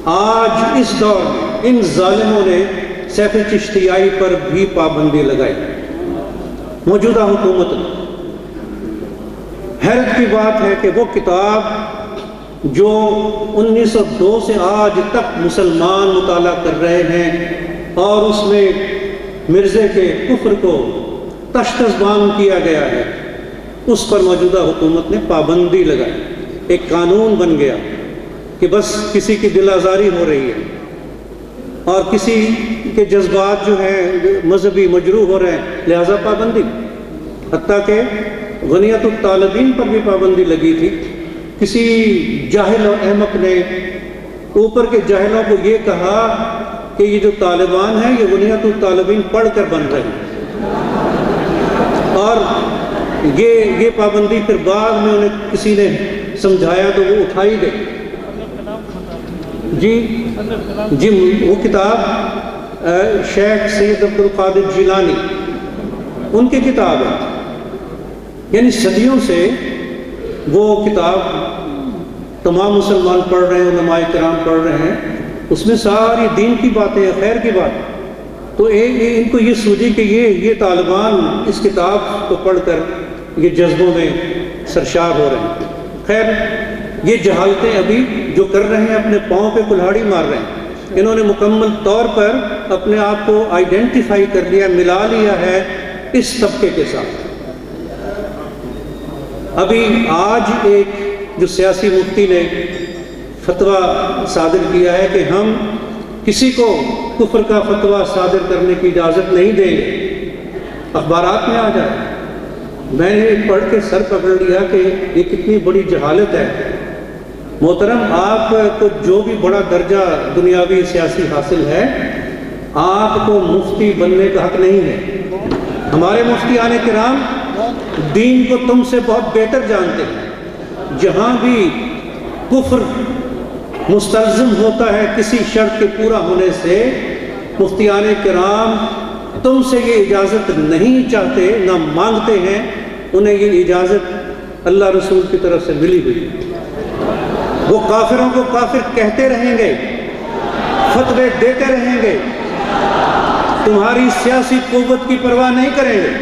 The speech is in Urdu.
آج اس دور میں ان ظالموں نے سیف چشتیائی پر بھی پابندی لگائی، موجودہ حکومت نے۔ حیرت کی بات ہے کہ وہ کتاب جو 1902 سے آج تک مسلمان مطالعہ کر رہے ہیں اور اس میں مرزے کے کفر کو تشت زبان کیا گیا ہے، اس پر موجودہ حکومت نے پابندی لگائی۔ ایک قانون بن گیا کہ بس کسی کی دل آزاری ہو رہی ہے اور کسی کے جذبات جو ہیں مذہبی مجروح ہو رہے ہیں، لہذا پابندی۔ حتیٰ کہ غنیت الطالبین پر بھی پابندی لگی تھی۔ کسی جاہل اور احمق نے اوپر کے جاہلوں کو یہ کہا کہ یہ جو طالبان ہیں یہ غنیت الطالبین پڑھ کر بن رہے ہیں، اور یہ پابندی پھر بعد میں انہیں کسی نے سمجھایا تو وہ اٹھائی گئی۔ جی وہ کتاب شیخ سید عبد القادر جیلانی ان کی کتاب ہے، یعنی صدیوں سے وہ کتاب تمام مسلمان پڑھ رہے ہیں، علماء کرام پڑھ رہے ہیں، اس میں ساری دین کی باتیں ہیں، خیر کی بات۔ تو ان کو یہ سوچی کہ یہ طالبان اس کتاب کو پڑھ کر یہ جذبوں میں سرشار ہو رہے ہیں۔ خیر یہ جہالتیں ابھی جو کر رہے ہیں اپنے پاؤں پہ کلہاڑی مار رہے ہیں۔ انہوں نے مکمل طور پر اپنے آپ کو آئیڈینٹیفائی کر لیا، ملا لیا ہے اس طبقے کے ساتھ۔ ابھی آج ایک جو سیاسی مفتی نے فتویٰ صادر کیا ہے کہ ہم کسی کو کفر کا فتویٰ صادر کرنے کی اجازت نہیں دیں گے، اخبارات میں آ جائے۔ میں نے پڑھ کے سر پکڑ لیا کہ یہ کتنی بڑی جہالت ہے۔ محترم، آپ کو جو بھی بڑا درجہ دنیاوی سیاسی حاصل ہے، آپ کو مفتی بننے کا حق نہیں ہے۔ ہمارے مفتیان کرام دین کو تم سے بہت بہتر جانتے ہیں۔ جہاں بھی کفر مستلزم ہوتا ہے کسی شرط کے پورا ہونے سے، مفتیان کرام تم سے یہ اجازت نہیں چاہتے، نہ مانگتے ہیں، انہیں یہ اجازت اللہ رسول کی طرف سے ملی ہوئی۔ وہ کافروں کو کافر کہتے رہیں گے، فتوے دیتے رہیں گے، تمہاری سیاسی قوت کی پرواہ نہیں کریں گے۔